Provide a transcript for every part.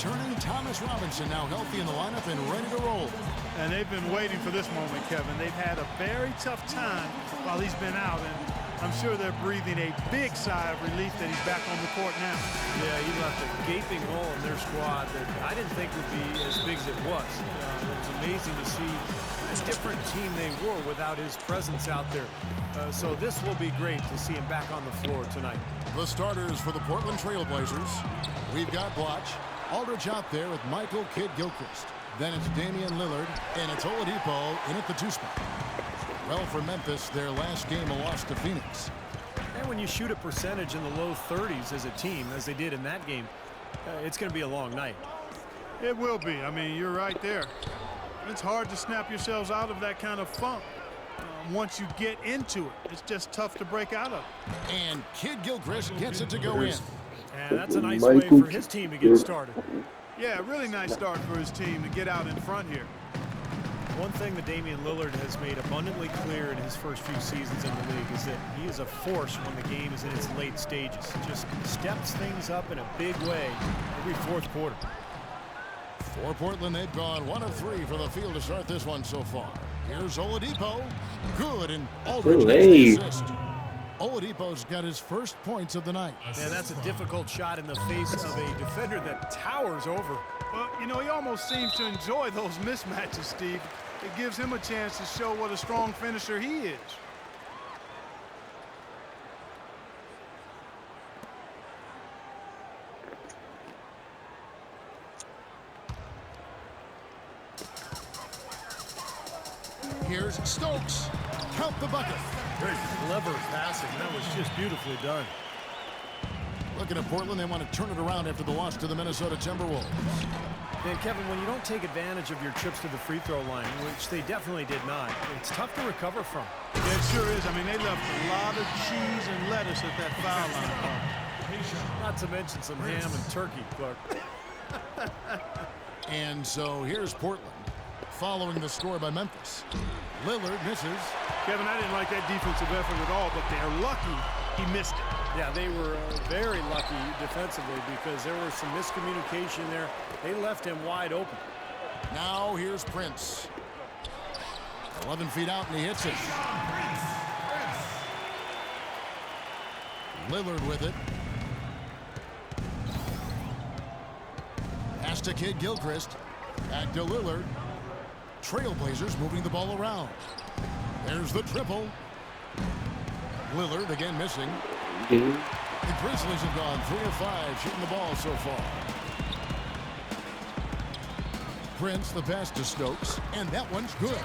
returning Thomas Robinson, now healthy in the lineup and ready to roll. And they've been waiting for this moment, Kevin. They've had a very tough time while he's been out, and I'm sure they're breathing a big sigh of relief that he's back on the court now. Yeah, he left a gaping hole in their squad that I didn't think would be as big as it was. It was amazing to see a different team they were without his presence out there. So this will be great to see him back on the floor tonight. The starters for the Portland Trailblazers. We've got Blotch, Aldridge out there with Michael Kidd-Gilchrist. Then it's Damian Lillard, and it's Oladipo in at the 2 spot. Well, for Memphis, their last game a loss to Phoenix. And when you shoot a percentage in the low 30s as a team, as they did in that game, it's going to be a long night. It will be. I mean, you're right there. It's hard to snap yourselves out of that kind of funk. Once you get into it, it's just tough to break out of. And Kidd-Gilchrist gets it to go in. And that's a nice way for his team to get started. Yeah, really nice start for his team to get out in front here. One thing that Damian Lillard has made abundantly clear in his first few seasons in the league is that he is a force when the game is in its late stages. Just steps things up in a big way every fourth quarter. For Portland, they've gone 1 of 3 for the field to start this one so far. Here's Oladipo. Good, and Aldridge gets the assist. Oladipo's got his first points of the night. And that's a difficult shot in the face of a defender that towers over. Well, you know, he almost seems to enjoy those mismatches, Steve. It gives him a chance to show what a strong finisher he is. Here's Stokes. Count the bucket. Very clever passing. That was just beautifully done. Looking at Portland, they want to turn it around after the loss to the Minnesota Timberwolves. And Kevin, when you don't take advantage of your trips to the free throw line, which they definitely did not, it's tough to recover from. Yeah, it sure is. I mean, they left a lot of cheese and lettuce at that foul line. Not to mention some ham and turkey, Clark. And so here's Portland, following the score by Memphis. Lillard misses. Kevin, I didn't like that defensive effort at all, but they're lucky he missed it. Yeah, they were very lucky defensively because there was some miscommunication there. They left him wide open. Now here's Prince. 11 feet out, and he hits it. Lillard with it. Pass to Kidd-Gilchrist. Back to Lillard. Trailblazers moving the ball around. There's the triple. Lillard again missing. The Grizzlies have gone 3 of 5 shooting the ball so far. Prince, the pass to Stokes, and that one's good.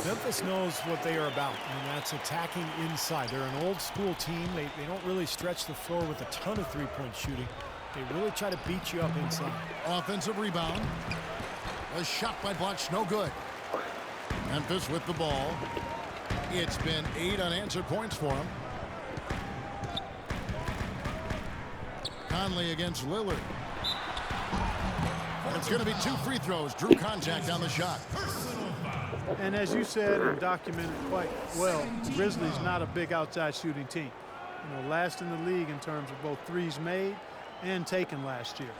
Memphis knows what they are about, and that's attacking inside. They're an old school team. They don't really stretch the floor with a ton of three-point shooting. They really try to beat you up inside. Offensive rebound. A shot by Blotch, no good. Memphis with the ball. It's been 8 unanswered points for him. Conley against Lillard. It's going to be 2 free throws. Drew contact on the shot. And as you said and documented quite well, Grizzlies not a big outside shooting team. You know, last in the league in terms of both threes made and taken last year.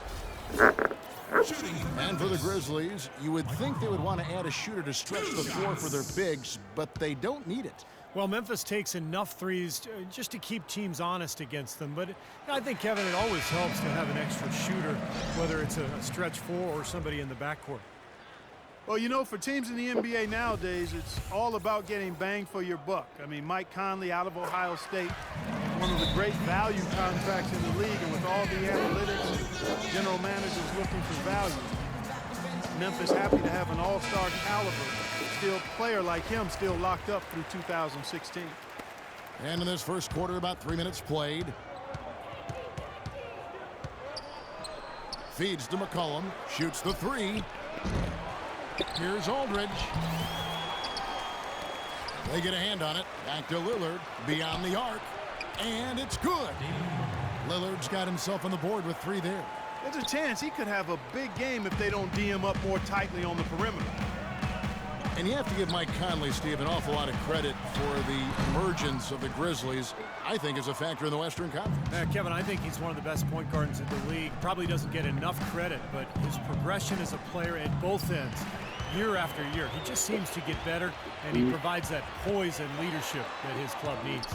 And for the Grizzlies, you would think they would want to add a shooter to stretch the floor for their bigs, but they don't need it. Well, Memphis takes enough threes just to keep teams honest against them. But I think, Kevin, it always helps to have an extra shooter, whether it's a stretch 4 or somebody in the backcourt. Well, you know, for teams in the NBA nowadays, it's all about getting bang for your buck. I mean, Mike Conley out of Ohio State, one of the great value contracts in the league, and with all the analytics, general managers looking for value. Memphis happy to have an all-star caliber player like him still locked up through 2016. And in this first quarter, about 3 minutes played. Feeds to McCollum, shoots the 3. Here's Aldridge. They get a hand on it. Back to Lillard, beyond the arc, and it's good. Lillard's got himself on the board with 3 there. There's a chance he could have a big game if they don't D him up more tightly on the perimeter. And you have to give Mike Conley, Steve, an awful lot of credit for the emergence of the Grizzlies, I think, as a factor in the Western Conference. Yeah, Kevin, I think he's one of the best point guards in the league. Probably doesn't get enough credit, but his progression as a player at both ends, year after year, he just seems to get better, and he provides that poise and leadership that his club needs.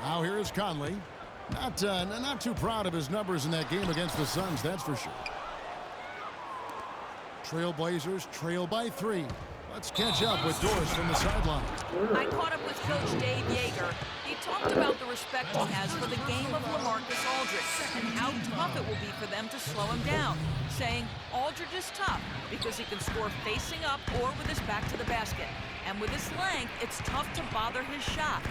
Now here is Conley. Not too proud of his numbers in that game against the Suns, that's for sure. Trailblazers trail by 3. Let's catch up with Doris from the sideline. I caught up with Coach Dave Yeager. He talked about the respect he has for the game of LaMarcus Aldridge and how tough it will be for them to slow him down, saying Aldridge is tough because he can score facing up or with his back to the basket. And with his length, it's tough to bother his shot.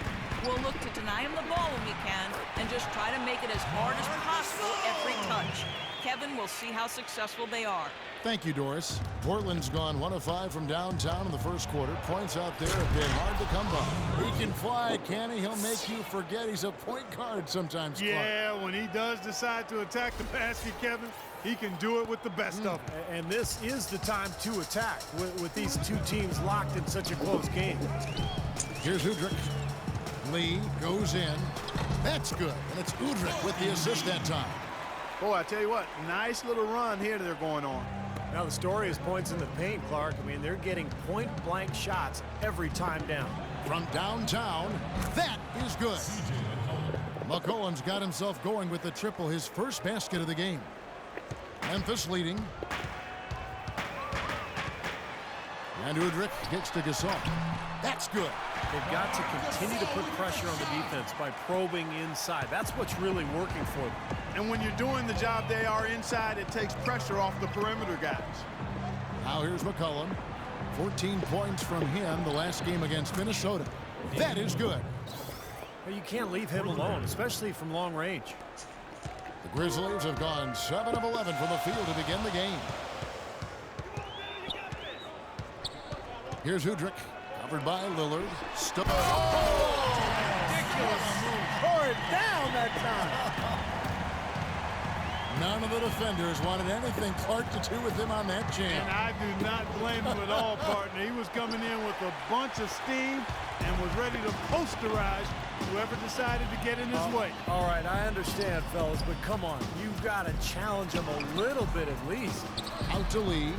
We'll look to deny him the ball when we can and just try to make it as hard as possible every touch. Kevin, we'll see how successful they are. Thank you, Doris. Portland's gone 1 of 5 from downtown in the first quarter. Points out there have been hard to come by. He can fly, can he? He'll make you forget he's a point guard sometimes, Clark. Yeah, when he does decide to attack the basket, Kevin, he can do it with the best of them. And this is the time to attack with these two teams locked in such a close game. Here's Udrich. Lee goes in. That's good. And it's Udrich with the assist that time. Boy, I tell you what, nice little run here they're going on. Now the story is points in the paint, Clark. I mean, they're getting point-blank shots every time down. From downtown, that is good. McCollum's got himself going with the triple, his first basket of the game. Memphis leading. And Udrich gets to Gasol. That's good. They've got to continue to put pressure on the defense by probing inside. That's what's really working for them. And when you're doing the job they are inside, it takes pressure off the perimeter guys. Now here's McCollum. 14 points from him the last game against Minnesota. That is good. Well, you can't leave him alone, especially from long range. The Grizzlies have gone 7 of 11 from the field to begin the game. Here's Udrich. Covered by Lillard. Ridiculous. Tore it down that time. None of the defenders wanted anything Clark to do with him on that jam. And I do not blame him at all, partner. He was coming in with a bunch of steam and was ready to posterize whoever decided to get in his way. All right, I understand, fellas, but come on. You've got to challenge him a little bit at least. Out to Lee.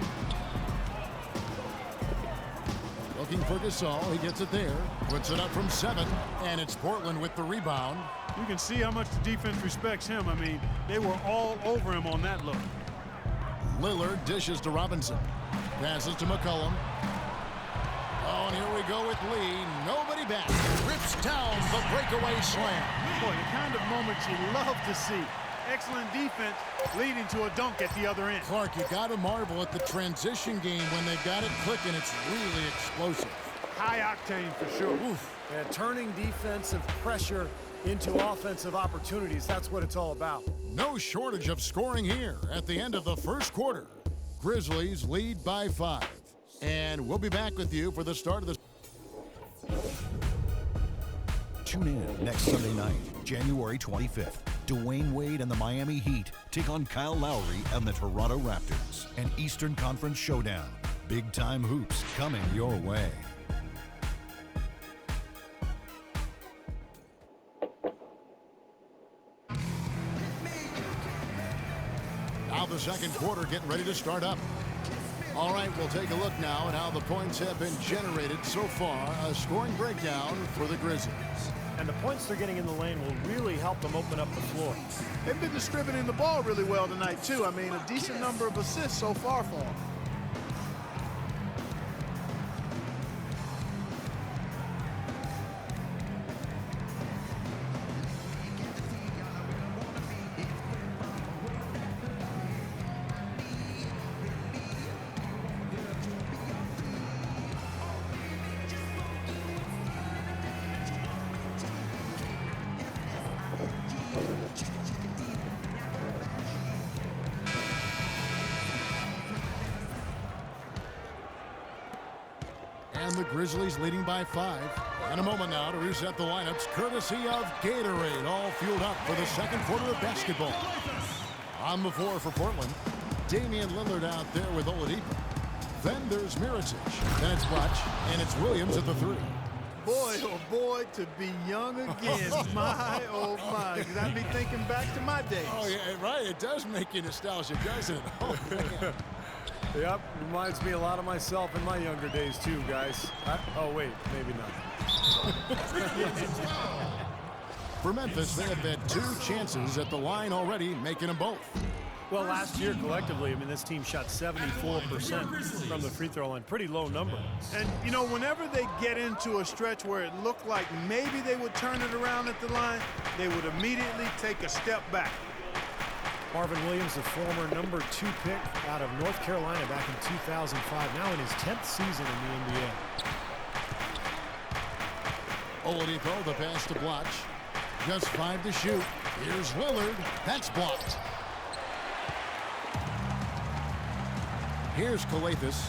Looking for Gasol. He gets it there. Puts it up from 7. And it's Portland with the rebound. You can see how much the defense respects him. I mean, they were all over him on that look. Lillard dishes to Robinson. Passes to McCollum. Oh, and here we go with Lee. Nobody back. Rips down the breakaway slam. Boy, the kind of moments you love to see. Excellent defense leading to a dunk at the other end. Clark, you got to marvel at the transition game when they've got it clicking. It's really explosive. High octane for sure. Oof. Yeah, turning defensive pressure into offensive opportunities. That's what it's all about. No shortage of scoring here at the end of the first quarter. Grizzlies lead by 5. And we'll be back with you for the start of the... Tune in next Sunday night, January 25th. Dwayne Wade and the Miami Heat take on Kyle Lowry and the Toronto Raptors. An Eastern Conference showdown. Big-time hoops coming your way. Now the second quarter getting ready to start up. All right, we'll take a look now at how the points have been generated so far. A scoring breakdown for the Grizzlies. And the points they're getting in the lane will really help them open up the floor. They've been distributing the ball really well tonight, too. I mean, a decent number of assists so far for them. And the Grizzlies leading by 5. And a moment now to reset the lineups, courtesy of Gatorade, all fueled up for the second quarter of basketball. On the floor for Portland, Damian Lillard out there with Oladipo. Then there's Miritich. Then it's Butch, and it's Williams at the 3. Boy, oh boy, to be young again. My, oh my. Got me thinking back to my days. Oh, yeah, right. It does make you nostalgic, doesn't it? Oh, man. Yep, reminds me a lot of myself in my younger days too, guys. Oh, wait, maybe not. For Memphis, they have had 2 chances at the line already, making them both. Well, last year collectively, I mean, this team shot 74% from the free throw line. Pretty low number. And, you know, whenever they get into a stretch where it looked like maybe they would turn it around at the line, they would immediately take a step back. Marvin Williams, the former number 2 pick out of North Carolina back in 2005, now in his 10th season in the NBA. Oladipo, the pass to Blatch. Just 5 to shoot. Here's Lillard. That's blocked. Here's Calathis.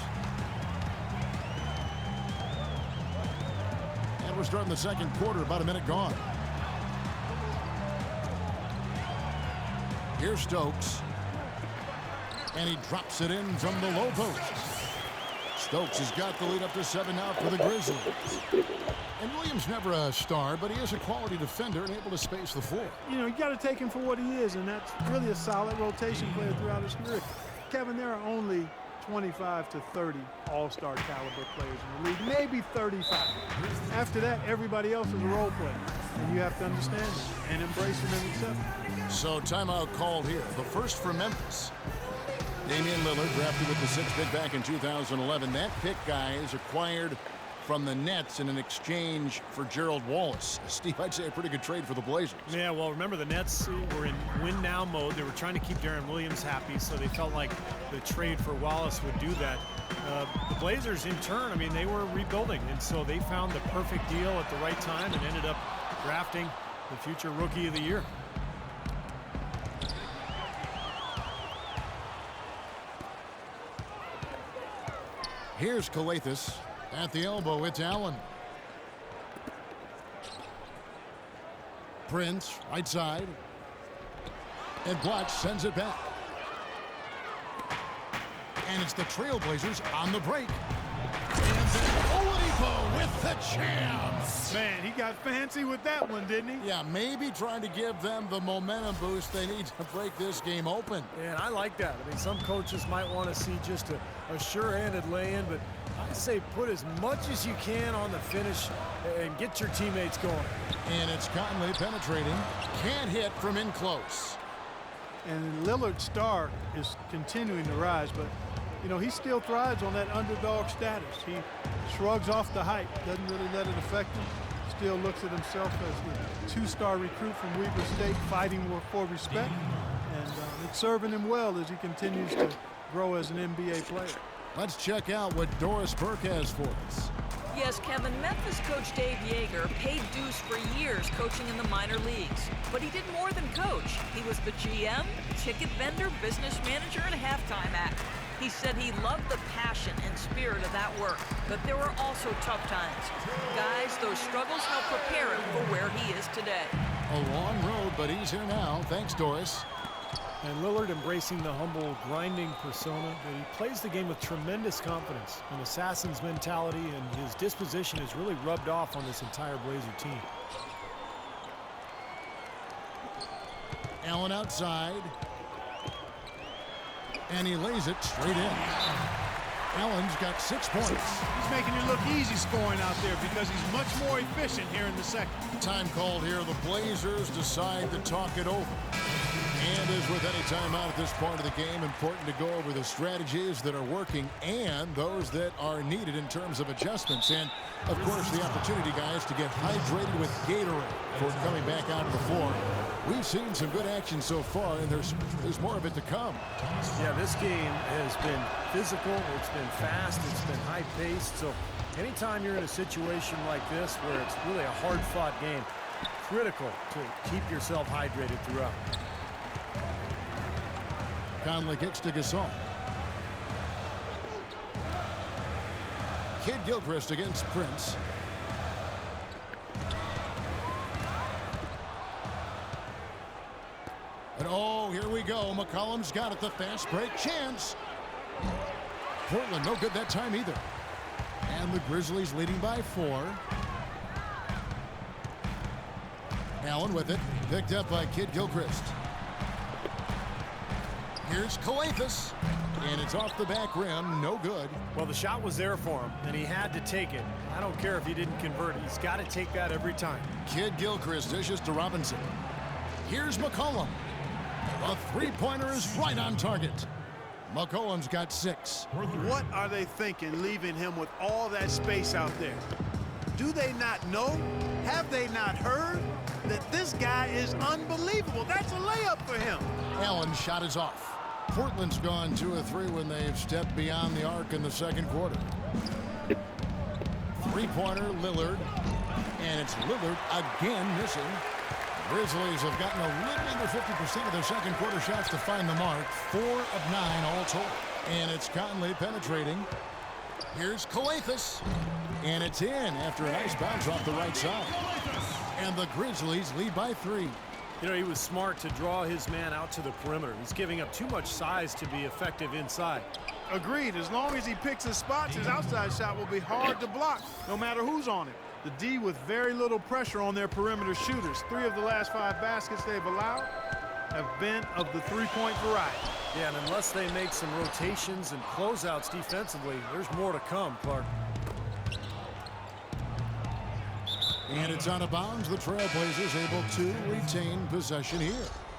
And we're starting the second quarter, about a minute gone. Here's Stokes. And he drops it in from the low post. Stokes has got the lead up to 7 now for the Grizzlies. And Williams never a star, but he is a quality defender and able to space the floor. You know, you got to take him for what he is, and that's really a solid rotation player throughout his career. Kevin, there are only 25 to 30 all-star caliber players in the league, maybe 35. After that, everybody else is a role player, and you have to understand that and embrace them and accept them. So timeout called here. The first for Memphis. Damian Lillard drafted with the 6th pick back in 2011. That pick, guys, acquired from the Nets in an exchange for Gerald Wallace. Steve, I'd say a pretty good trade for the Blazers. Yeah, well, remember the Nets were in win-now mode. They were trying to keep Darren Williams happy, so they felt like the trade for Wallace would do that. The Blazers, in turn, I mean, they were rebuilding, and so they found the perfect deal at the right time and ended up drafting the future Rookie of the Year. Here's Calathis. At the elbow, it's Allen. Prince, right side. And Blatch sends it back. And it's the Trailblazers on the break. And then Oladipo with the jam. Man, he got fancy with that one, didn't he? Yeah, maybe trying to give them the momentum boost they need to break this game open. And I like that. I mean, some coaches might want to see just a sure-handed lay-in, but I say put as much as you can on the finish and get your teammates going. And it's Conley penetrating. Can't hit from in close. And Lillard's star is continuing to rise, but, you know, he still thrives on that underdog status. He shrugs off the hype, doesn't really let it affect him. Still looks at himself as the 2-star recruit from Weber State, fighting for respect. And it's serving him well as he continues to grow as an NBA player. Let's check out what Doris Burke has for us. Yes, Kevin, Memphis coach Dave Yeager paid dues for years coaching in the minor leagues. But he did more than coach. He was the GM, ticket vendor, business manager, and halftime act. He said he loved the passion and spirit of that work, but there were also tough times. Guys, those struggles helped prepare him for where he is today. A long road, but he's here now. Thanks, Doris. And Lillard embracing the humble, grinding persona. But he plays the game with tremendous confidence. An assassin's mentality, and his disposition has really rubbed off on this entire Blazer team. Allen outside. And he lays it straight in. Allen's got 6 points. He's making it look easy scoring out there because he's much more efficient here in the second. Time called here. The Blazers decide to talk it over. And as with any timeout at this point of the game, important to go over the strategies that are working and those that are needed in terms of adjustments. And, of course, the opportunity, guys, to get hydrated with Gatorade for coming back out on the floor. We've seen some good action so far, and there's more of it to come. Yeah, this game has been physical. It's been fast. It's been high-paced. So anytime you're in a situation like this where it's really a hard-fought game, critical to keep yourself hydrated throughout. Conley kicks to Gasol. Kid Gilchrist against Prince. And oh, here we go. McCollum's got it. The fast break chance. Portland no good that time either. And the Grizzlies leading by 4. Allen with it. Picked up by Kid Gilchrist. Here's Calathes. And it's off the back rim. No good. Well, the shot was there for him, and he had to take it. I don't care if he didn't convert. He's got to take that every time. Kid Gilchrist dishes to Robinson. Here's McCollum. The three-pointer is right on target. McCollum's got 6. What are they thinking leaving him with all that space out there? Do they not know? Have they not heard that this guy is unbelievable? That's a layup for him. Allen's shot is off. Portland's gone 2 of 3 when they've stepped beyond the arc in the second quarter. Three-pointer, Lillard. And it's Lillard again missing. Grizzlies have gotten a little under 50% of their second quarter shots to find the mark. 4 of 9 all told. And it's Conley penetrating. Here's Calathes. And it's in after a nice bounce off the right side. And the Grizzlies lead by 3. You know, he was smart to draw his man out to the perimeter. He's giving up too much size to be effective inside. Agreed. As long as he picks his spots, his outside shot will be hard to block, no matter who's on it. The D with very little pressure on their perimeter shooters. 3 of the last 5 baskets they've allowed have been of the three-point variety. Yeah, and unless they make some rotations and closeouts defensively, there's more to come, Clark. And it's out of bounds. The Trailblazers able to retain possession here.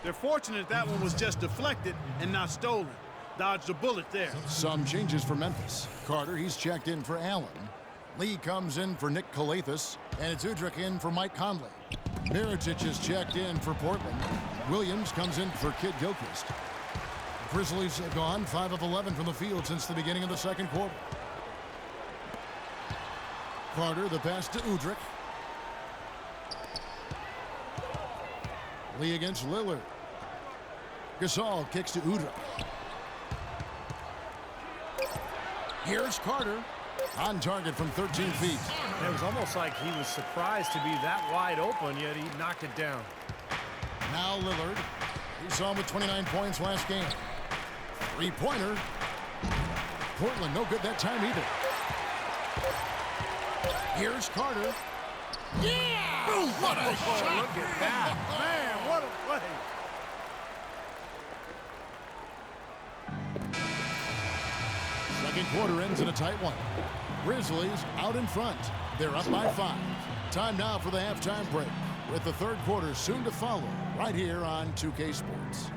They're fortunate that one was just deflected and not stolen. Dodged a bullet there. Some changes for Memphis. Carter, he's checked in for Allen. Lee comes in for Nick Calathes. And it's Udrih in for Mike Conley. Mirotic is checked in for Portland. Williams comes in for Kid Gilchrist. Grizzlies have gone 5 of 11 from the field since the beginning of the second quarter. Carter, the pass to Udrih. Lee against Lillard. Gasol kicks to Udrih. Here's Carter. On target from 13 feet. It was almost like he was surprised to be that wide open, yet he knocked it down. Now Lillard. We saw him with 29 points last game. Three-pointer. Portland no good that time either. Here's Carter. Yeah! Ooh, what a shot! Look at that. Man, what a play. Second quarter ends in a tight one. Grizzlies out in front. They're up by 5. Time now for the halftime break, with the third quarter soon to follow right here on 2K Sports.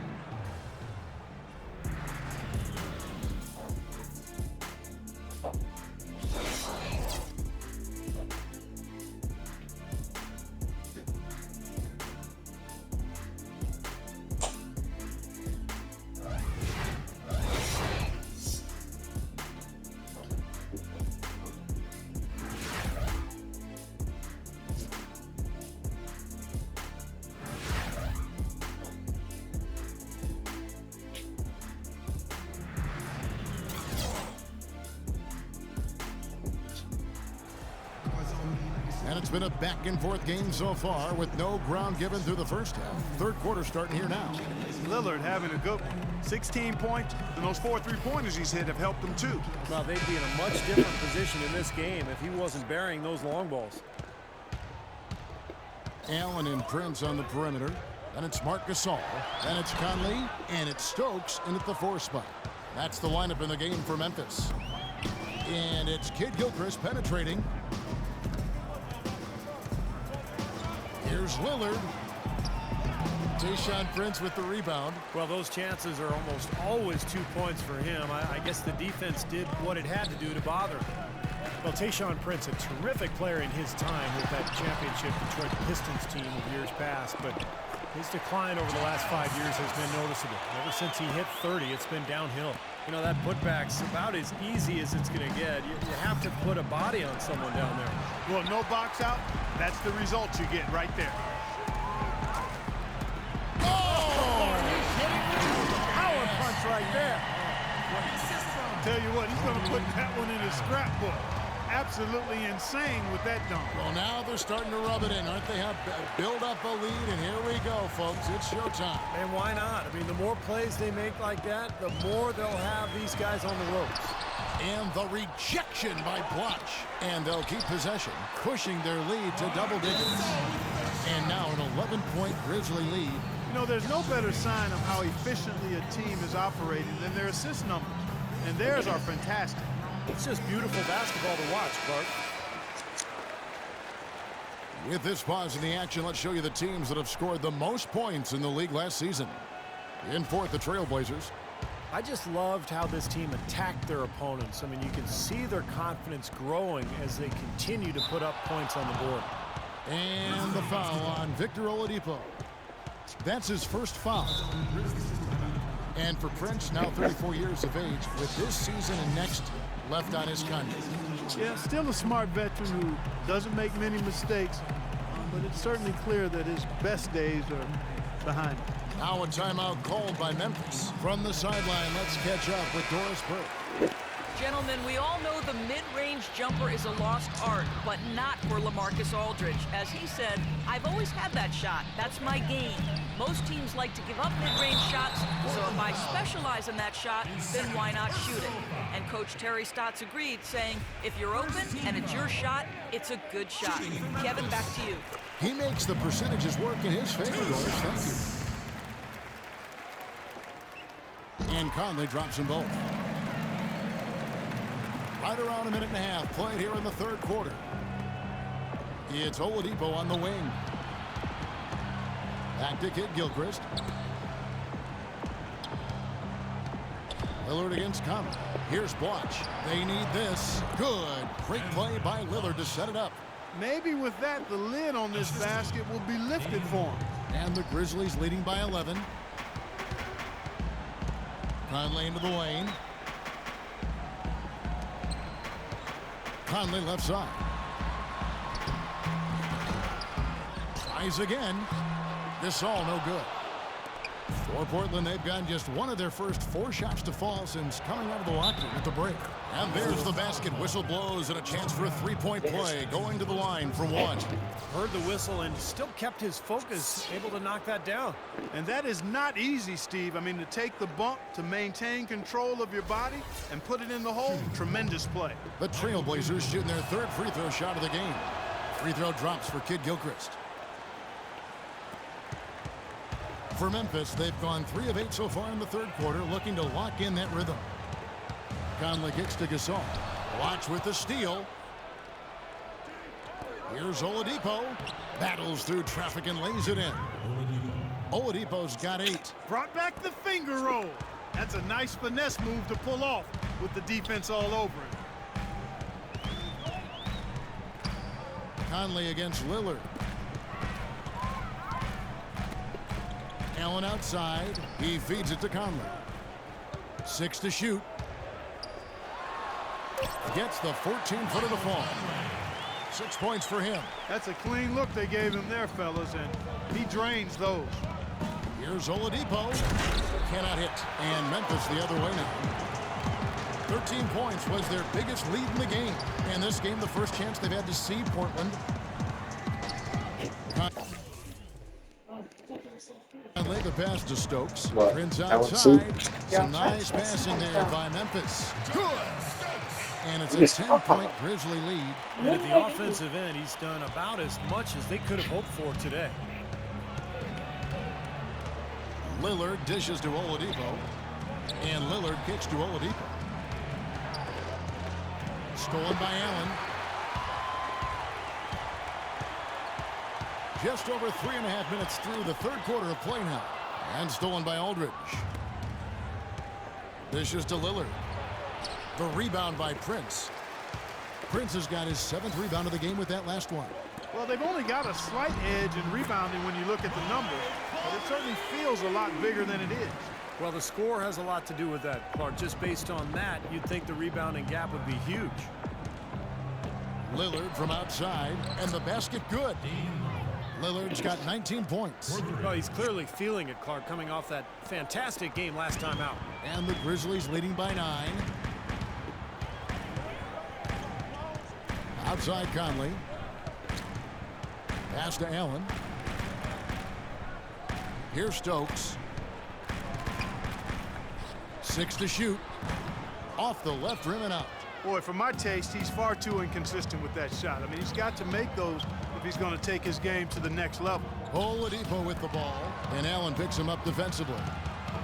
And it's been a back-and-forth game so far with no ground given through the first half. Third quarter starting here now. Lillard having a good one. 16 points, and those 4 three-pointers he's hit have helped him too. Well, they'd be in a much different position in this game if he wasn't burying those long balls. Allen and Prince on the perimeter. And it's Marc Gasol. And it's Conley. And it's Stokes in at the 4 spot. That's the lineup in the game for Memphis. And it's Kid Gilchrist penetrating. Here's Lillard. Tayshaun Prince with the rebound. Well, those chances are almost always 2 points for him. I guess the defense did what it had to do to bother him. Well, Tayshaun Prince, a terrific player in his time with that championship Detroit Pistons team of years past, but his decline over the last 5 years has been noticeable. Ever since he hit 30, it's been downhill. You know, that putback's about as easy as it's going to get. You have to put a body on someone down there. Well, no box out, that's the result you get right there. Oh! Power punch right there. Tell you what, he's going to put that one in his scrapbook. Absolutely insane with that dunk. Well, now they're starting to rub it in, aren't they? Have build up a lead, and here we go, folks. It's showtime. And why not? I mean, the more plays they make like that, the more they'll have these guys on the ropes. And the rejection by Blotch. And they'll keep possession, pushing their lead to double digits. And now an 11-point Grizzly lead. You know, there's no better sign of how efficiently a team is operating than their assist numbers. And theirs are fantastic. It's just beautiful basketball to watch, Clark. With this pause in the action, let's show you the teams that have scored the most points in the league last season. In fourth, the Trailblazers. I just loved how this team attacked their opponents. I mean, you can see their confidence growing as they continue to put up points on the board. And the foul on Victor Oladipo. That's his first foul. And for Prince, now 34 years of age, with this season and next left on his contract. Yeah, still a smart veteran who doesn't make many mistakes, but it's certainly clear that his best days are behind him. Now a timeout called by Memphis. From the sideline, let's catch up with Doris Burke. Gentlemen, we all know the mid-range jumper is a lost art, but not for LaMarcus Aldridge. As he said, I've always had that shot. That's my game. Most teams like to give up mid-range shots, so if I specialize in that shot, then why not shoot it? And Coach Terry Stotts agreed, saying, if you're open and it's your shot, it's a good shot. Kevin, back to you. He makes the percentages work in his favor, Doris. Thank you. And Conley drops them both. Right around a minute and a half played here in the third quarter. It's Oladipo on the wing. Back to Kid Gilchrist. Lillard against Conley. Here's Blotch. They need this. Good. Great play by Lillard to set it up. Maybe with that, the lid on this basket will be lifted for him. And the Grizzlies leading by 11. Conley into the lane. Conley left side. Tries again. This all no good. For Portland, they've gotten just one of their first 4 shots to fall since coming out of the locker room at the break. And there's the basket. Whistle blows and a chance for a 3-point play. Going to the line for one. Heard the whistle and still kept his focus, able to knock that down. And that is not easy, Steve. I mean, to take the bump, to maintain control of your body, and put it in the hole, tremendous play. The Trailblazers shooting their third free throw shot of the game. Free throw drops for Kid Gilchrist. For Memphis, they've gone 3 of 8 so far in the third quarter, looking to lock in that rhythm. Conley kicks to Gasol. Watch with the steal. Here's Oladipo. Battles through traffic and lays it in. Oladipo's got 8. Brought back the finger roll. That's a nice finesse move to pull off with the defense all over him. Conley against Lillard. Allen outside. He feeds it to Conley. 6 to shoot. Gets the 14-footer to fall. 6 points for him. That's a clean look they gave him there, fellas, and he drains those. Here's Oladipo. Cannot hit. And Memphis the other way now. 13 points was their biggest lead in the game. And this game, the first chance they've had to see Portland. Conley the pass to Stokes. Prince outside. Some nice passing there by Memphis. Good. And it's a 10-point Grizzly lead. And at the offensive end, he's done about as much as they could have hoped for today. Lillard dishes to Oladipo. And Lillard kicks to Oladipo. Stolen by Allen. Just over 3.5 minutes through the third quarter of play now. And stolen by Aldridge. Dishes to Lillard. The rebound by Prince. Prince has got his 7th rebound of the game with that last one. Well, they've only got a slight edge in rebounding when you look at the numbers, but it certainly feels a lot bigger than it is. Well, the score has a lot to do with that, Clark. Just based on that, you'd think the rebounding gap would be huge. Lillard from outside, and the basket good. Lillard's got 19 points. Well, he's clearly feeling it, Clark, coming off that fantastic game last time out. And the Grizzlies leading by 9. Outside Conley. Pass to Allen. Here's Stokes. 6 to shoot. Off the left rim and out. Boy, for my taste, he's far too inconsistent with that shot. I mean, he's got to make those if he's going to take his game to the next level. Oladipo with the ball, and Allen picks him up defensively.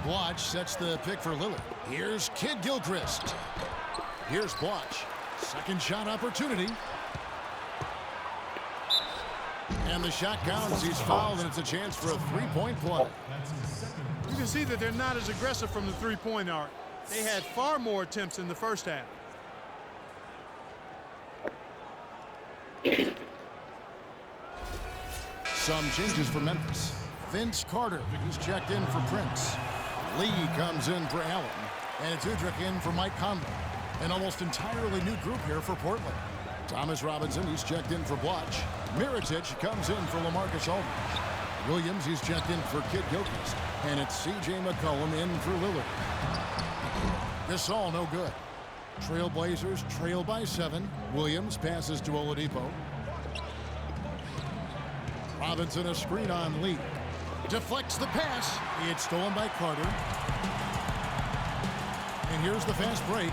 Blotch sets the pick for Lillard. Here's Kid Gilchrist. Here's Blotch. Second shot opportunity. And the shot counts. He's fouled, and it's a chance for a three-point play. You can see that they're not as aggressive from the three-point arc. They had far more attempts in the first half. Some changes for Memphis. Vince Carter, he's checked in for Prince. Lee comes in for Allen. And it's Udrich in for Mike Conley. An almost entirely new group here for Portland. Thomas Robinson, he's checked in for Blotch. Mirotic comes in for LaMarcus Aldridge. Williams, he's checked in for Kid Gilchrist. And it's C.J. McCollum in for Lillard. Gasol no good. Trailblazers trail by 7. Williams passes to Oladipo. Robinson a screen on Lee. Deflects the pass. It's stolen by Carter. And here's the fast break.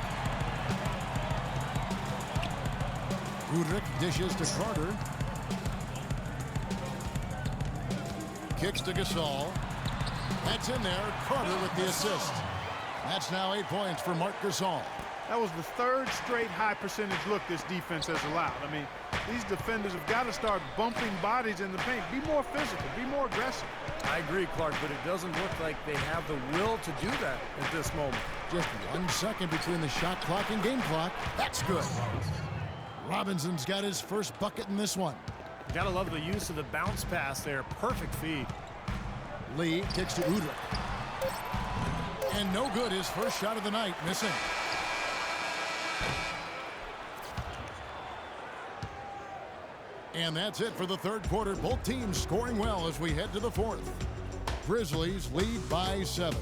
Udrich dishes to Carter. Kicks to Gasol. That's in there. Carter with the assist. That's now 8 points for Marc Gasol. That was the third straight high percentage look this defense has allowed. I mean, these defenders have got to start bumping bodies in the paint. Be more physical. Be more aggressive. I agree, Clark, but it doesn't look like they have the will to do that at this moment. Just 1 second between the shot clock and game clock. That's good. Robinson's got his first bucket in this one. Gotta love the use of the bounce pass there. Perfect feed. Lee kicks to Udrich. And no good, his first shot of the night, missing. And that's it for the third quarter. Both teams scoring well as we head to the fourth. Grizzlies lead by 7.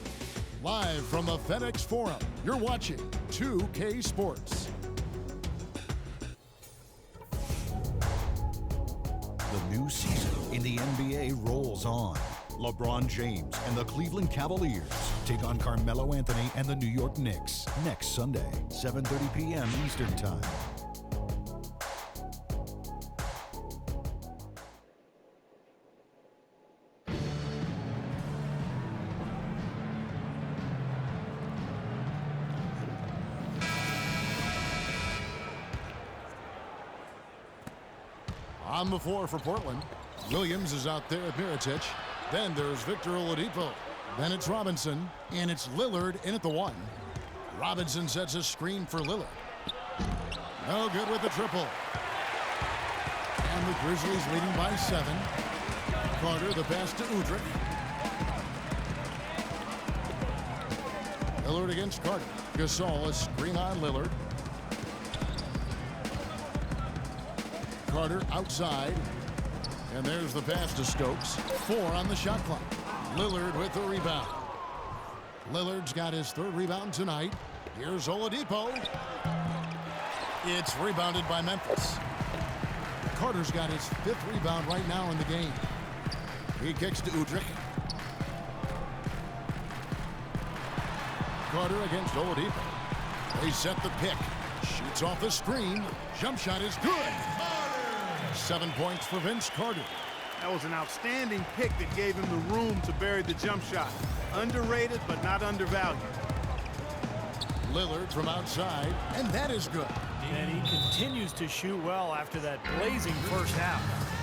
Live from the FedEx Forum, you're watching 2K Sports. The new season in the NBA rolls on. LeBron James and the Cleveland Cavaliers take on Carmelo Anthony and the New York Knicks next Sunday, 7:30 p.m. Eastern Time. On the floor for Portland. Williams is out there at Mirotic. Then there's Victor Oladipo. Then it's Robinson. And it's Lillard in at the 1. Robinson sets a screen for Lillard. No good with the triple. And the Grizzlies leading by 7. Carter the pass to Udrich. Lillard against Carter. Gasol a screen on Lillard. Carter outside. And there's the pass to Stokes. 4 on the shot clock. Lillard with the rebound. Lillard's got his 3rd rebound tonight. Here's Oladipo. It's rebounded by Memphis. Carter's got his 5th rebound right now in the game. He kicks to Udrich. Carter against Oladipo. They set the pick. Shoots off the screen. Jump shot is good. 7 points for Vince Carter. That was an outstanding pick that gave him the room to bury the jump shot. Underrated, but not undervalued. Lillard from outside, and that is good. And he continues to shoot well after that blazing first half.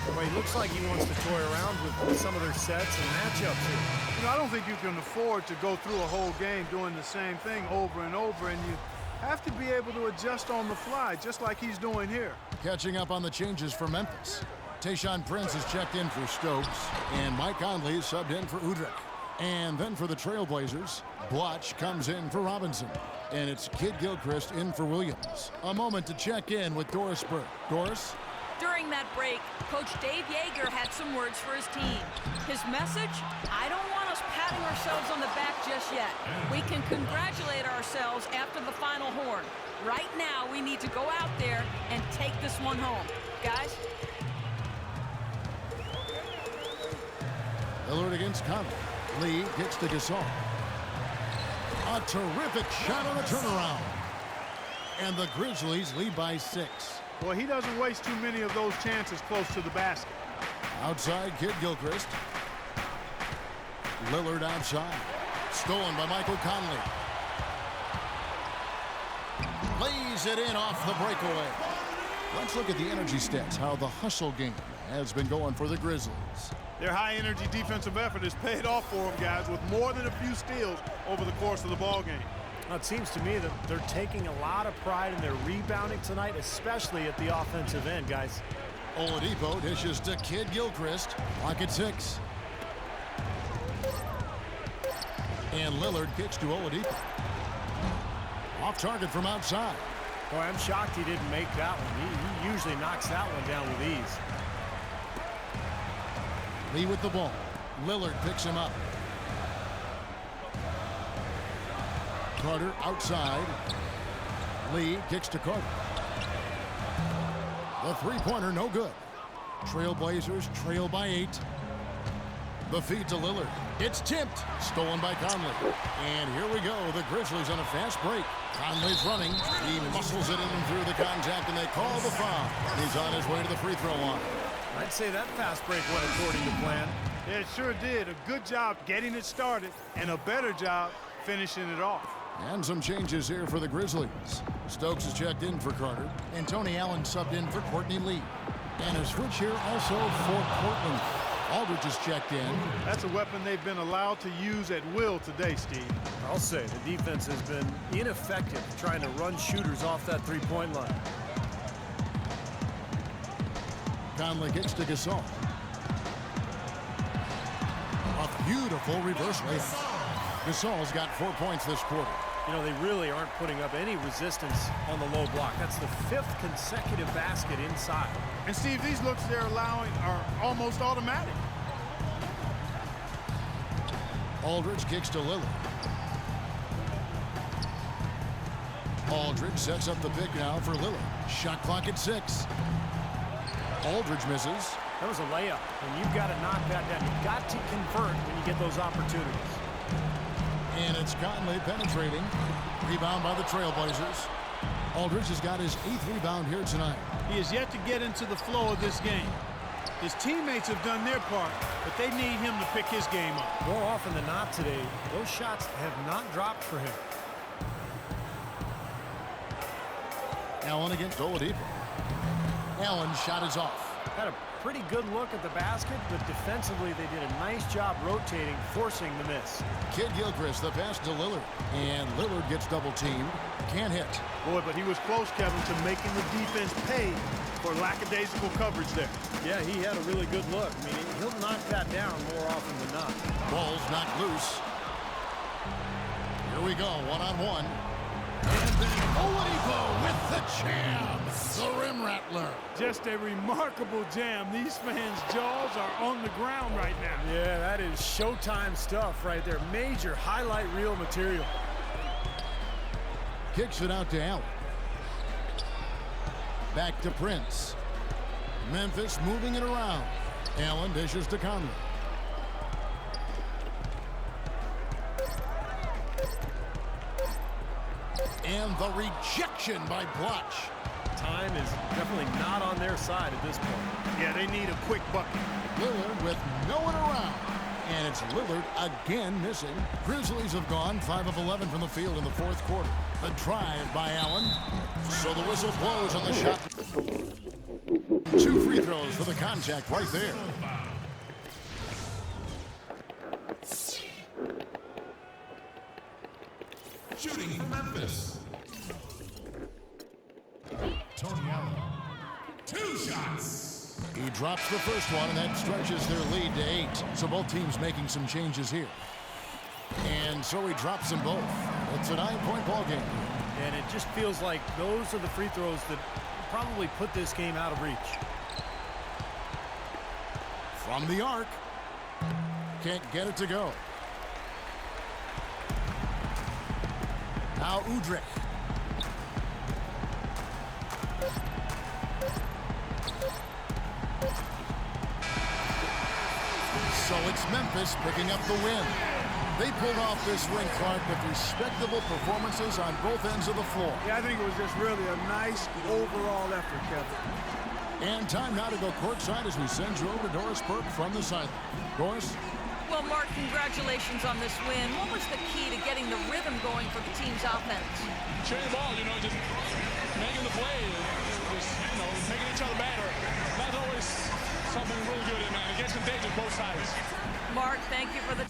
Well, he looks like he wants to toy around with some of their sets and matchups here. You know, I don't think you can afford to go through a whole game doing the same thing over and over, and you have to be able to adjust on the fly, just like he's doing here. Catching up on the changes for Memphis. Tayshaun Prince is checked in for Stokes, and Mike Conley is subbed in for Udrich. And then for the Trailblazers, Blotch comes in for Robinson. And it's Kid Gilchrist in for Williams. A moment to check in with Doris Burke. Doris? During that break, Coach Dave Yeager had some words for his team. His message, I don't want us patting ourselves on the back just yet. We can congratulate ourselves after the final horn. Right now, we need to go out there and take this one home. Guys? Lillard against Conley. Lee kicks to Gasol. A terrific shot on the turnaround. And the Grizzlies lead by 6. Well, he doesn't waste too many of those chances close to the basket. Outside, Kid Gilchrist. Lillard outside. Stolen by Michael Conley. Lays it in off the breakaway. Let's look at the energy stats, how the hustle game has been going for the Grizzlies. Their high-energy defensive effort has paid off for them, guys, with more than a few steals over the course of the ball game. Well, it seems to me that they're taking a lot of pride in their rebounding tonight, especially at the offensive end, guys. Oladipo dishes to Kid Gilchrist. Clock at 6. And Lillard kicks to Oladipo. Off target from outside. Boy, I'm shocked he didn't make that one. He usually knocks that one down with ease. Lee with the ball. Lillard picks him up. Carter outside. Lee kicks to Carter. The three-pointer no good. Trailblazers trail by 8. The feed to Lillard. It's tipped. Stolen by Conley. And here we go. The Grizzlies on a fast break. Conley's running. He muscles it in and through the contact, and they call the foul. He's on his way to the free throw line. I'd say that fast break went according to plan. Yeah, it sure did. A good job getting it started and a better job finishing it off. And some changes here for the Grizzlies. Stokes is checked in for Carter, and Tony Allen subbed in for Courtney Lee. And a switch here also for Portland. Aldridge is checked in. That's a weapon they've been allowed to use at will today, Steve. I'll say the defense has been ineffective trying to run shooters off that three-point line. Conley gets to Gasol. A beautiful reverse layup. Gasol's got 4 points this quarter. You know, they really aren't putting up any resistance on the low block. That's the 5th consecutive basket inside. And Steve, these looks they're allowing are almost automatic. Aldridge kicks to Lillard. Aldridge sets up the pick now for Lillard. Shot clock at 6. Aldridge misses. That was a layup, and you've got to knock that down. You've got to convert when you get those opportunities. And it's Conley penetrating. Rebound by the Trailblazers. Aldridge has got his 8th rebound here tonight. He has yet to get into the flow of this game. His teammates have done their part, but they need him to pick his game up. More often than not today, those shots have not dropped for him. Allen against Oladipo. Allen's shot is off. Had a pretty good look at the basket, but defensively they did a nice job rotating, forcing the miss. Kid Gilchrist, the pass to Lillard. And Lillard gets double-teamed. Can't hit. Boy, but he was close, Kevin, to making the defense pay for lackadaisical coverage there. Yeah, he had a really good look. I mean, he'll knock that down more often than not. Ball's knocked loose. Here we go, one-on-one. And then Oladipo with the jam. The rim rattler. Just a remarkable jam. These fans' jaws are on the ground right now. Yeah, that is Showtime stuff right there. Major highlight reel material. Kicks it out to Allen. Back to Prince. Memphis moving it around. Allen dishes to Conley. And the rejection by Blotch. Time is definitely not on their side at this point. Yeah, they need a quick bucket. Lillard with no one around. And it's Lillard again missing. Grizzlies have gone 5 of 11 from the field in the 4th quarter. The drive by Allen. So the whistle blows on the shot. 2 free throws for the contact right there. Shooting for Memphis. Tony Allen. 2 shots. He drops the first one, and that stretches their lead to 8. So both teams making some changes here. And so he drops them both. It's a 9-point ball game. And it just feels like those are the free throws that probably put this game out of reach. From the arc. Can't get it to go. Now Udrih. So it's Memphis picking up the win. They pulled off this win, Clark, with respectable performances on both ends of the floor. Yeah, I think it was just really a nice overall effort, Kevin. And time now to go courtside as we send you over to Doris Burke from the sideline. Doris? Well, Mark, congratulations on this win. What was the key to getting the rhythm going for the team's offense? Sharing the ball, just making the play, just, making each other better. That's always something real good, man. It gets contagious both sides. Mark, thank you for the...